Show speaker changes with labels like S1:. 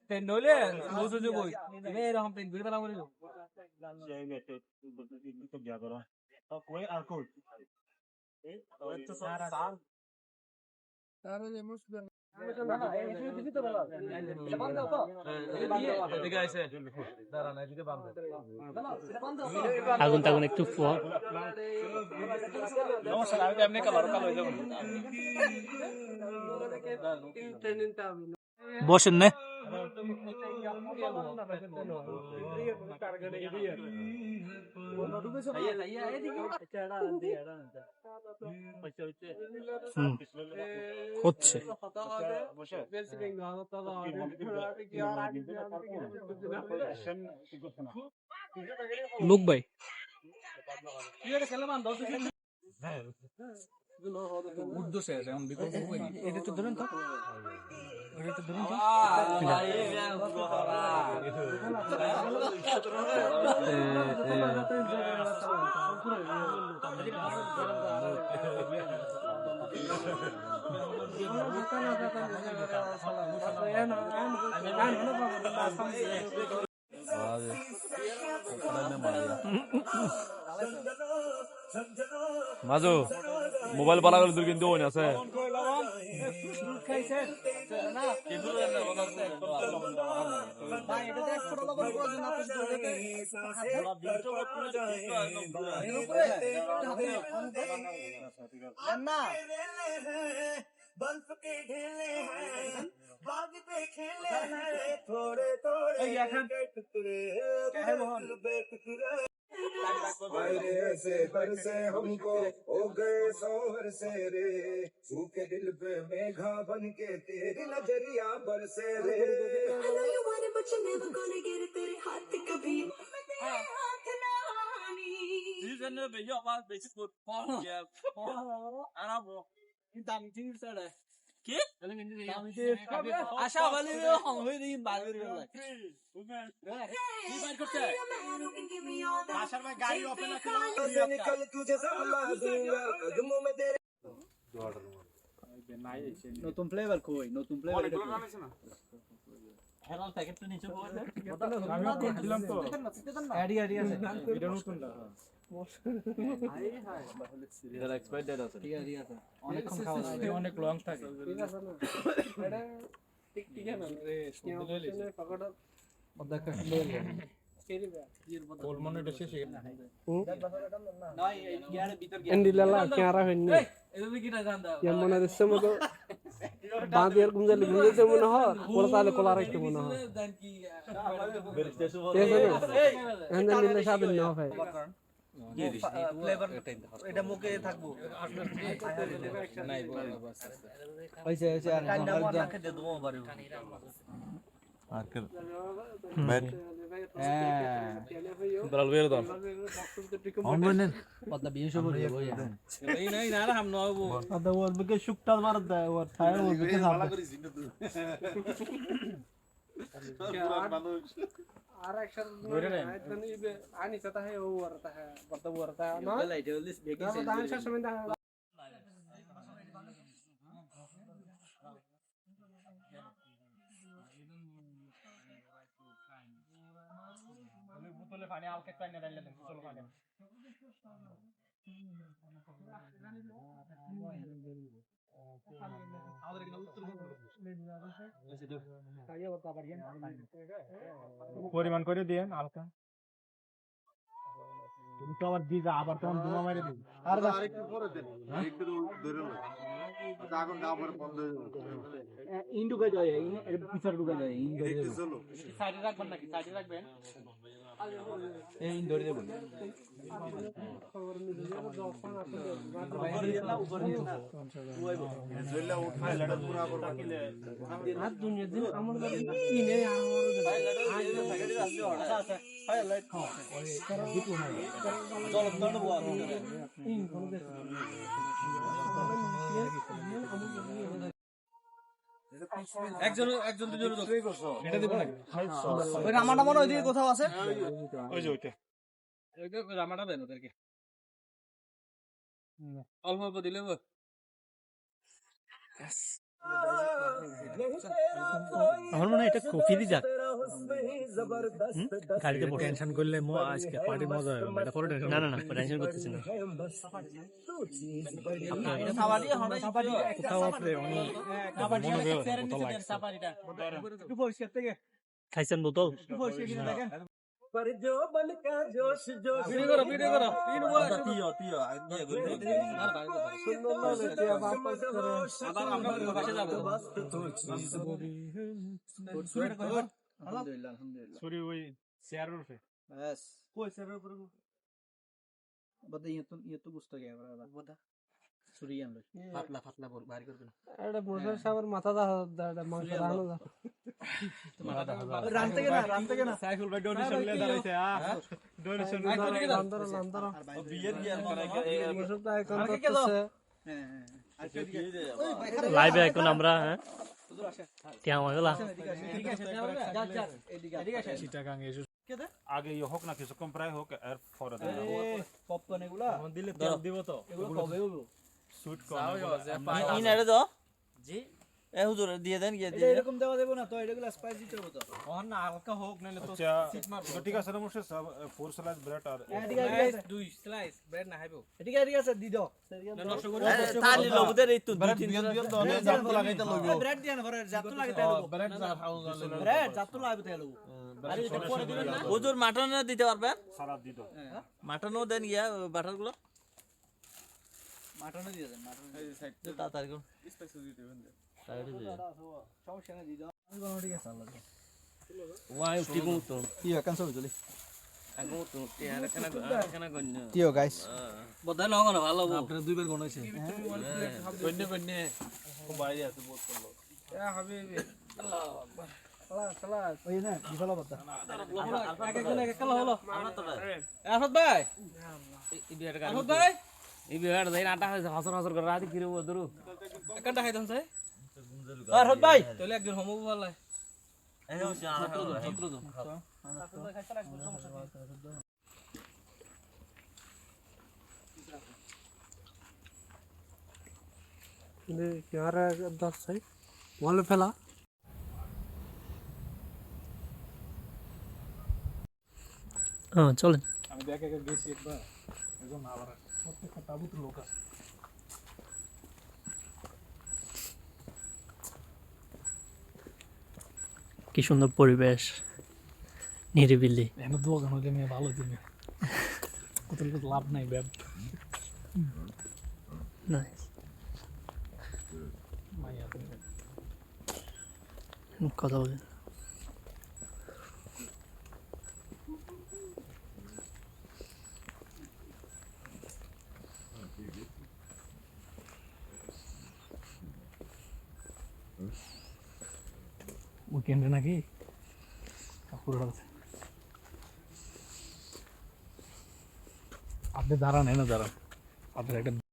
S1: train হলে বুঝে যাবো এরকম ট্রেন ঘুরে পেলাম
S2: আগুন টাগুন একটু বসেন না হচ্ছে লোক ভাই এটা তো ধরেন তো
S3: মাজো মোবাইল পালা গেলে কিন্তু ওই আছে
S4: बर्फ के ढेले हैं बाग पे खेले हैं थोड़े थोड़े टुकड़े बेटुकड़े ऐसे बरसे हमको हो गए सोहर से रे सूखे दिल पे मेघा बन के तेरी नजरिया बरसे रे I know you want it but you're never gonna get it तेरे हाथ कभी हाथ ना आनी
S1: আশা বলি হয়ে দিই বার করে গাড়ি ওপেন
S4: निकल तुझे संभला दूंगा कदमों में तेरे
S1: নতুন ফ্লেভার কই নতুন ফ্লেভার
S2: হেলাল প্যাকেট তো নিচে পড়ে
S1: আমি দিলাম তো এডি আছে এটা নতুন না
S3: এটা এক্সপায়ার ডেট আছে
S1: ঠিক আছে অনেকক্ষণ খাওয়া যায় অনেক লং থাকে ঠিক আছে না এটা ঠিক ঠিক না রে স্কিনে পকড় অদাকা লে কোলমনেটা শেষ হয়ে গেল না এই গিয়ারে ভিতর গিয়া
S5: এন্ডিলালা ক্যারা হইনি
S1: এদিকে কিটা জানদা
S5: মনে হচ্ছে মতো বাঁধিয়ার গুঞ্জালি গুঞ্জাতে মনে হয় কোলা তালে কোলা রাখতে মনে হয়
S1: জান কি
S5: এন্ড নিলে স্বাধীন না হয়
S1: ফ্লেভার এটা মুখে থাকবো নাই বাস হইছে হইছে আর ঠান্ডা খেতে দেবো পারো
S3: আরকে ব্যাট দলাল বের দাও অনলাইন
S1: পদ্মা বিয়ে শুরু হয়ে গেল এই নাই না হাম নবো
S5: আদা ওর বিকে শুকটাল মার দে ওর ছায় ওর বিকে ভালো করিস আর একশন আনি চাতা है वो रहता है मतलब वो रहता है ना
S1: लाइट जल्दी बेकिंग से
S5: दान से समय दा बोतले पानी आके पानी डाल लेते बोतल पानी
S6: পরিমাণ করে দেন হালকা তুমি তো আবার দিজা আবার তখন ধোঁয়া মেরে দিন আর আরেকটু পরে দেন একটু ধরে নাও আগুন না পরে বন্ধ হয়ে যাবে
S1: ইন্ডুকে যায় এর পিছর ঢুকে যায় সাইডে রাখবেন নাকি সাইডে রাখবেন এই ইন ধরে দেব
S5: হাত দুনিয়া দিন আমার কিনে আমার
S1: একজন দুজন এটা দিব নাকি
S5: ওই রামাটা মনে ওইদিকে কোথাও আছে
S6: ওই যে ওইটা
S1: ওইটা রামাটা দেন ওদেরকে অল্প অল্প দিলে
S2: আমার মনে হয় এটা কফি দি যাক গাড়িতে বসে টেনশন করলে আজকে পার্টি মজা হবে এটা পরে টেনশন না না না টেনশন করতেছি না কোথাও আপনি খাইছেন বোতল
S4: पर जो बन का जोश जोश
S1: वीडियो करो तीन बोला
S3: তিও
S5: সুন্দর লাগে বাপাস করে
S1: আবার আমরা পাশে যাব
S6: আলহামদুলিল্লাহ সরি ওই চেয়ারের উপরে
S5: बस कोई सर ऊपर बता ये तो गुस्सा गया बता सुरियान लो फाटला बोल बाहर कर दो अरे मोटर सावर माथा दा मांस रानो दा रांते के ना
S6: সাইফুল ভাই ডোনেশন লে দাঁড়াইছে ডোনেশন
S5: अंदर
S3: বিয়ের গিয়ার করে
S5: मोटर दा এখন করতেছে
S2: লাইভে এখন আমরা হ্যাঁ কেমন হলো
S6: চিটাগাং এসে আগে ইয়ে হোক না কিছু কম প্রায় হোক আর ফরে
S5: পপকর্ন এগুলা
S6: দিলে তেল দিব তো
S5: এগুলো কবে হলো
S6: সুইট কম
S3: ইনারে দাও জি এ হুজুর দিয়ে দেন গিয়ে দিয়ে
S5: এরকম দেওয়া দেব না তো এগুলো স্পাইস দিতে হবে তো
S1: ওহন না হালকা হোক নালে তো
S6: তো ঠিক আছে না মুশে সব 4 স্লাইস ব্রেড আর
S1: দুই স্লাইস ব্রেড না হাইবো
S5: ঠিক আছে দি দাও
S1: নষ্ট করে
S3: তালি লবুদের এই তো দুই তিন
S6: জাত লাগাইতে লগে
S5: ব্রেড দিয়ে না ঘরে জাতু লাগাইতে হবে
S6: ব্রেড যা হাউস
S5: ব্রেড জাতু লাগাইতে হবে
S1: আরে এটা পরে দিবেন না
S3: হুজুর মাটন দিতে পারবেন
S6: সালাদ দিত
S3: মাটনও দেন গিয়া বাটারগুলো
S5: মাটনে দিয়ে দেন মাটনে
S3: তাড়াতাড়ি করুন
S5: সমস্যা না দি দাও আমি বানাও ঠিক আছে আল্লাহ
S3: ওয়াই উঠি তো
S5: কি ক্যান্সেল হয়ে চলে
S3: আগো তো টিয়ার কেন গন্য
S5: টিও গাইস
S1: বদাই নগো না ভালো
S5: আপনারা দুইবার গনাইছে
S1: গন্য খুব বাইরে আছে বহুত করলো এ হাবিবি আল্লাহু আকবার
S5: চলা ওই না দিফালা বাদা
S1: এক কালা হলো
S3: আমরা তো
S1: আফত ভাই
S3: এই বিয়াটা
S1: আফত ভাই
S3: এই বিয়াটা দেই নাটা হাসর হাসর করে রাতে কিরে দরু
S1: একটা খাইতাম চাই
S5: আরহত ভাই
S1: তাহলে একজন হমু ভালো
S3: এই হচ্ছে ছাত্র তো
S5: यार 10 है वॉल फैला
S2: হ্যাঁ চলেন
S6: আমি দেখে গেছি একবার এজন আবার প্রত্যেকটা তাবুত লোক আছে
S2: কি সুন্দর পরিবেশ নিরিবিলি
S6: এনে দোকান হলে মেয়ে ভালো দিবে কত লাভ নাই ব্যাব
S2: নাইস
S6: মাইয়া
S2: কথা বলি
S6: উইকেন্ডে নাকি পুরো আপনি দাঁড়ান এনে দাঁড়ান আপনার একটা